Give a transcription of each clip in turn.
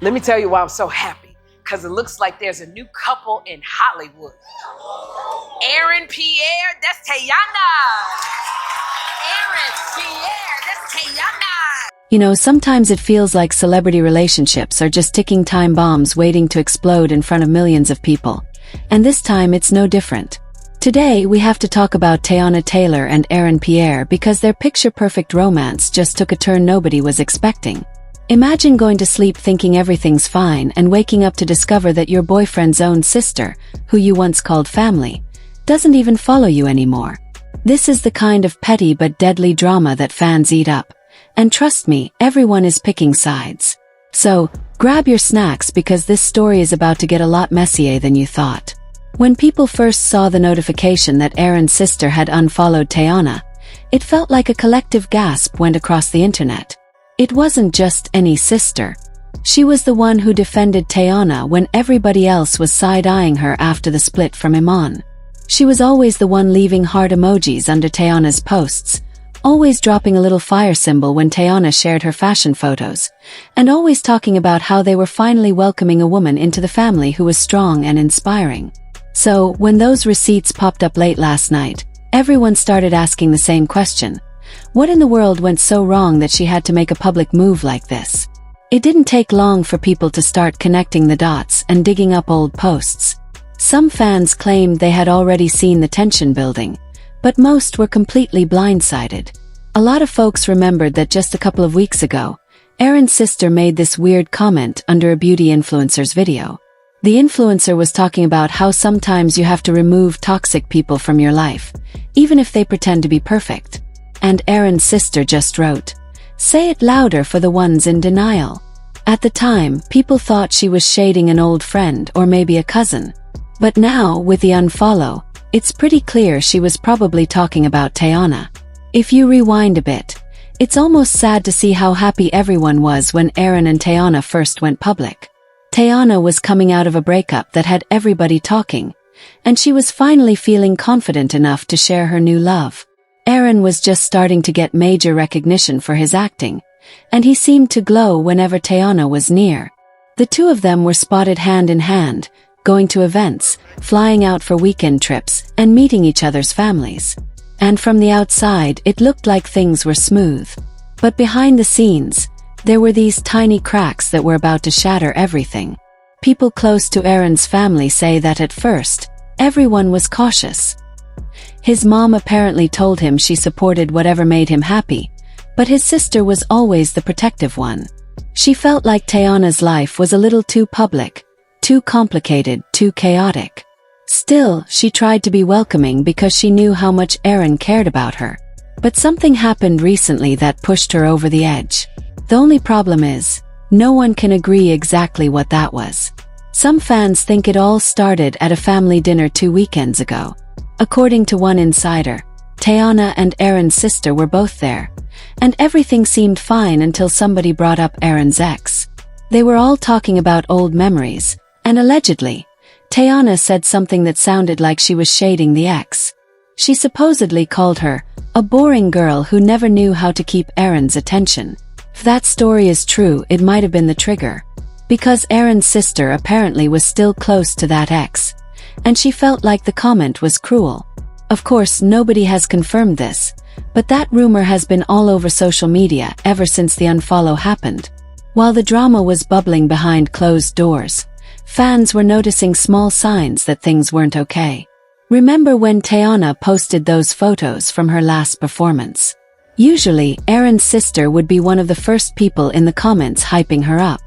Let me tell you why I'm so happy. Because it looks like there's a new couple in Hollywood. Aaron Pierre, that's Teyana. Aaron Pierre, that's Teyana. You know, sometimes it feels like celebrity relationships are just ticking time bombs waiting to explode in front of millions of people. And this time it's no different. Today we have to talk about Teyana Taylor and Aaron Pierre because their picture-perfect romance just took a turn nobody was expecting. Imagine going to sleep thinking everything's fine and waking up to discover that your boyfriend's own sister, who you once called family, doesn't even follow you anymore. This is the kind of petty but deadly drama that fans eat up. And trust me, everyone is picking sides. So, grab your snacks because this story is about to get a lot messier than you thought. When people first saw the notification that Aaron's sister had unfollowed Teyana, it felt like a collective gasp went across the internet. It wasn't just any sister. She was the one who defended Teyana when everybody else was side-eyeing her after the split from Iman. She was always the one leaving heart emojis under Teyana's posts, always dropping a little fire symbol when Teyana shared her fashion photos, and always talking about how they were finally welcoming a woman into the family who was strong and inspiring. So, when those receipts popped up late last night, everyone started asking the same question. What in the world went so wrong that she had to make a public move like this? It didn't take long for people to start connecting the dots and digging up old posts. Some fans claimed they had already seen the tension building, but most were completely blindsided. A lot of folks remembered that just a couple of weeks ago, Aaron's sister made this weird comment under a beauty influencer's video. The influencer was talking about how sometimes you have to remove toxic people from your life, even if they pretend to be perfect. And Aaron's sister just wrote, "Say it louder for the ones in denial." At the time, people thought she was shading an old friend or maybe a cousin. But now, with the unfollow, it's pretty clear she was probably talking about Teyana. If you rewind a bit, it's almost sad to see how happy everyone was when Aaron and Teyana first went public. Teyana was coming out of a breakup that had everybody talking, and she was finally feeling confident enough to share her new love. Aaron was just starting to get major recognition for his acting, and he seemed to glow whenever Teyana was near. The two of them were spotted hand in hand, going to events, flying out for weekend trips, and meeting each other's families. And from the outside, it looked like things were smooth. But behind the scenes, there were these tiny cracks that were about to shatter everything. People close to Aaron's family say that at first, everyone was cautious. His mom apparently told him she supported whatever made him happy, but his sister was always the protective one. She felt like Teyana's life was a little too public, too complicated, too chaotic. Still, she tried to be welcoming because she knew how much Aaron cared about her. But something happened recently that pushed her over the edge. The only problem is, no one can agree exactly what that was. Some fans think it all started at a family dinner 2 weekends ago. According to one insider, Teyana and Aaron's sister were both there, and everything seemed fine until somebody brought up Aaron's ex. They were all talking about old memories, and allegedly, Teyana said something that sounded like she was shading the ex. She supposedly called her a boring girl who never knew how to keep Aaron's attention. If that story is true, it might have been the trigger, because Aaron's sister apparently was still close to that ex, and she felt like the comment was cruel. Of course, nobody has confirmed this, but that rumor has been all over social media ever since the unfollow happened. While the drama was bubbling behind closed doors, fans were noticing small signs that things weren't okay. Remember when Teyana posted those photos from her last performance? Usually, Aaron's sister would be one of the first people in the comments hyping her up.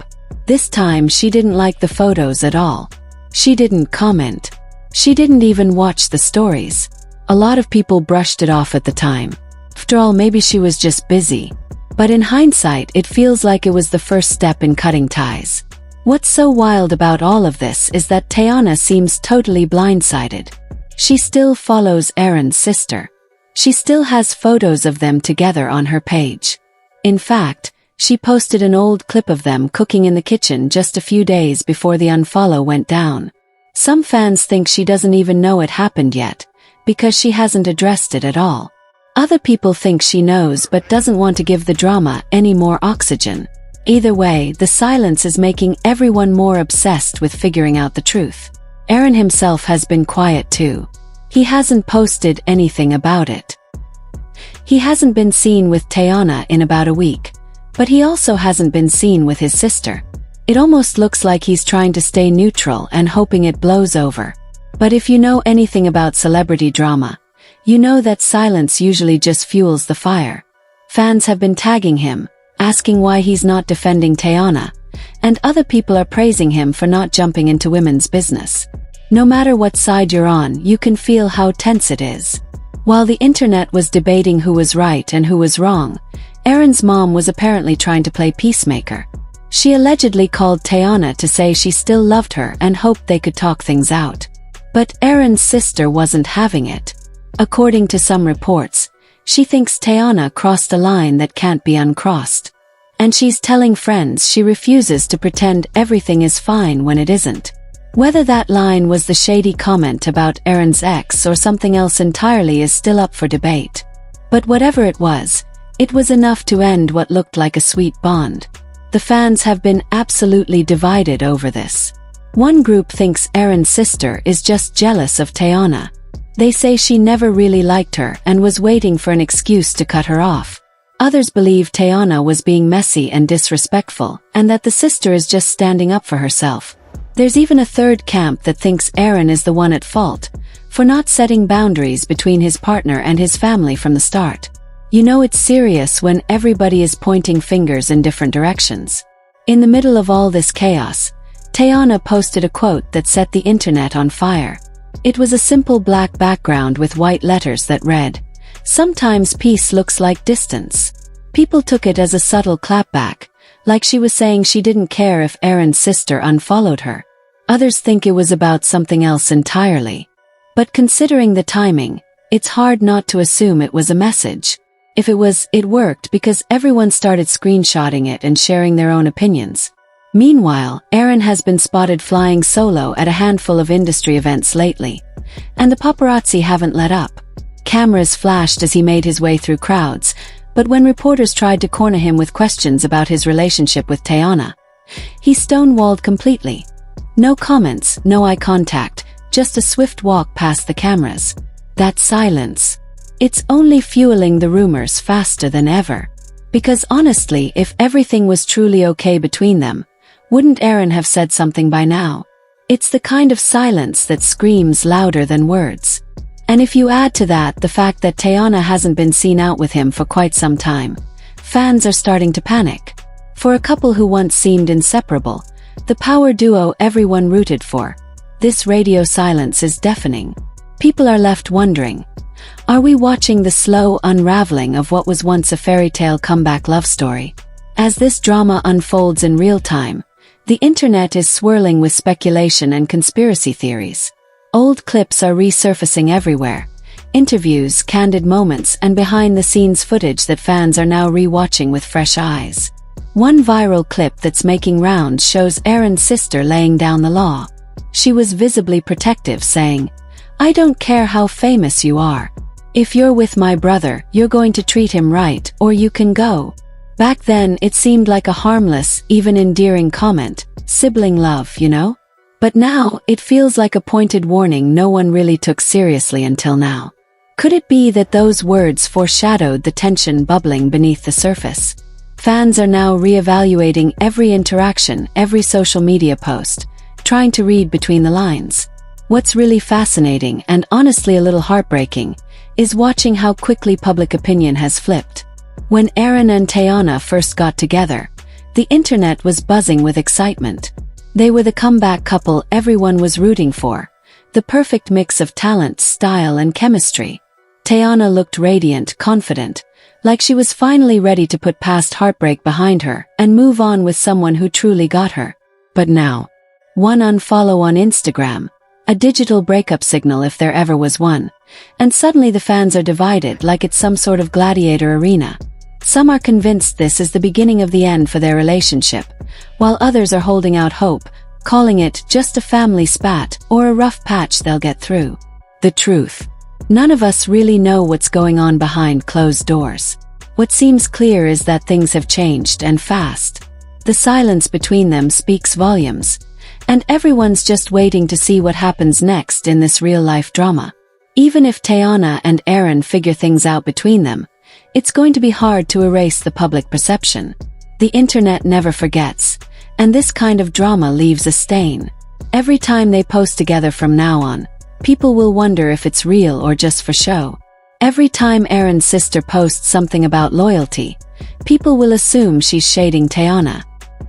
This time, she didn't like the photos at all. She didn't comment. She didn't even watch the stories. A lot of people brushed it off at the time. After all, maybe she was just busy. But in hindsight, it feels like it was the first step in cutting ties. What's so wild about all of this is that Teyana seems totally blindsided. She still follows Aaron's sister. She still has photos of them together on her page. In fact, she posted an old clip of them cooking in the kitchen just a few days before the unfollow went down. Some fans think she doesn't even know it happened yet, because she hasn't addressed it at all. Other people think she knows but doesn't want to give the drama any more oxygen. Either way, the silence is making everyone more obsessed with figuring out the truth. Aaron himself has been quiet too. He hasn't posted anything about it. He hasn't been seen with Teyana in about a week, but he also hasn't been seen with his sister. It almost looks like he's trying to stay neutral and hoping it blows over. But if you know anything about celebrity drama, you know that silence usually just fuels the fire. Fans have been tagging him, asking why he's not defending Teyana, and other people are praising him for not jumping into women's business. No matter what side you're on, you can feel how tense it is. While the internet was debating who was right and who was wrong, Aaron's mom was apparently trying to play peacemaker. She allegedly called Teyana to say she still loved her and hoped they could talk things out. But Aaron's sister wasn't having it. According to some reports, she thinks Teyana crossed a line that can't be uncrossed. And she's telling friends she refuses to pretend everything is fine when it isn't. Whether that line was the shady comment about Aaron's ex or something else entirely is still up for debate. But whatever it was enough to end what looked like a sweet bond. The fans have been absolutely divided over this. One group thinks Aaron's sister is just jealous of Teyana. They say she never really liked her and was waiting for an excuse to cut her off. Others believe Teyana was being messy and disrespectful, and that the sister is just standing up for herself. There's even a third camp that thinks Aaron is the one at fault, for not setting boundaries between his partner and his family from the start. You know it's serious when everybody is pointing fingers in different directions. In the middle of all this chaos, Teyana posted a quote that set the internet on fire. It was a simple black background with white letters that read, "Sometimes peace looks like distance." People took it as a subtle clapback, like she was saying she didn't care if Aaron's sister unfollowed her. Others think it was about something else entirely. But considering the timing, it's hard not to assume it was a message. If it was, it worked because everyone started screenshotting it and sharing their own opinions. Meanwhile, Aaron has been spotted flying solo at a handful of industry events lately, and the paparazzi haven't let up. Cameras flashed as he made his way through crowds, but when reporters tried to corner him with questions about his relationship with Teyana, he stonewalled completely. No comments, no eye contact, just a swift walk past the cameras. That silence. It's only fueling the rumors faster than ever. Because honestly, if everything was truly okay between them, wouldn't Aaron have said something by now? It's the kind of silence that screams louder than words. And if you add to that the fact that Teyana hasn't been seen out with him for quite some time, fans are starting to panic. For a couple who once seemed inseparable, the power duo everyone rooted for, this radio silence is deafening. People are left wondering, are we watching the slow unraveling of what was once a fairy tale comeback love story? As this drama unfolds in real time, the internet is swirling with speculation and conspiracy theories. Old clips are resurfacing everywhere. Interviews, candid moments, and behind-the-scenes footage that fans are now re-watching with fresh eyes. One viral clip that's making rounds shows Aaron's sister laying down the law. She was visibly protective, saying, "I don't care how famous you are. If you're with my brother, you're going to treat him right, or you can go." Back then, it seemed like a harmless, even endearing comment. Sibling love, you know? But now, it feels like a pointed warning no one really took seriously until now. Could it be that those words foreshadowed the tension bubbling beneath the surface? Fans are now re-evaluating every interaction, every social media post, trying to read between the lines. What's really fascinating, and honestly a little heartbreaking, is watching how quickly public opinion has flipped. When Aaron and Teyana first got together, the internet was buzzing with excitement. They were the comeback couple everyone was rooting for, the perfect mix of talent, style, and chemistry. Teyana looked radiant, confident, like she was finally ready to put past heartbreak behind her and move on with someone who truly got her. But now, one unfollow on Instagram, a digital breakup signal if there ever was one, and suddenly the fans are divided like it's some sort of gladiator arena. Some are convinced this is the beginning of the end for their relationship, while others are holding out hope, calling it just a family spat or a rough patch they'll get through. The truth. None of us really know what's going on behind closed doors. What seems clear is that things have changed, and fast. The silence between them speaks volumes, and everyone's just waiting to see what happens next in this real-life drama. Even if Teyana and Aaron figure things out between them, it's going to be hard to erase the public perception. The internet never forgets, and this kind of drama leaves a stain. Every time they post together from now on, people will wonder if it's real or just for show. Every time Aaron's sister posts something about loyalty, people will assume she's shading Teyana.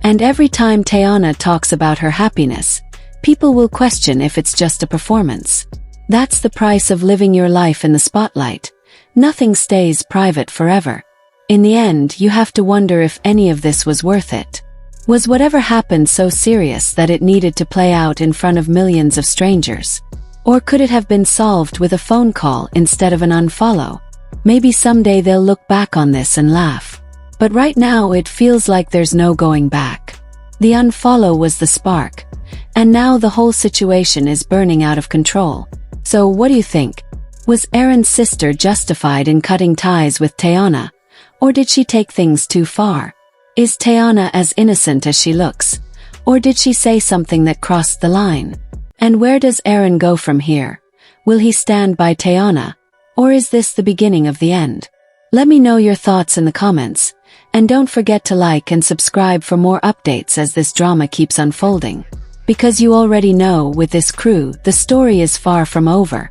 And every time Teyana talks about her happiness, people will question if it's just a performance. That's the price of living your life in the spotlight. Nothing stays private forever. In the end, you have to wonder if any of this was worth it. Was whatever happened so serious that it needed to play out in front of millions of strangers? Or could it have been solved with a phone call instead of an unfollow? Maybe someday they'll look back on this and laugh. But right now it feels like there's no going back. The unfollow was the spark, and now the whole situation is burning out of control. So what do you think? Was Aaron's sister justified in cutting ties with Teyana, or did she take things too far? Is Teyana as innocent as she looks, or did she say something that crossed the line? And where does Aaron go from here? Will he stand by Teyana, or is this the beginning of the end? Let me know your thoughts in the comments, and don't forget to like and subscribe for more updates as this drama keeps unfolding. Because you already know, with this crew, the story is far from over.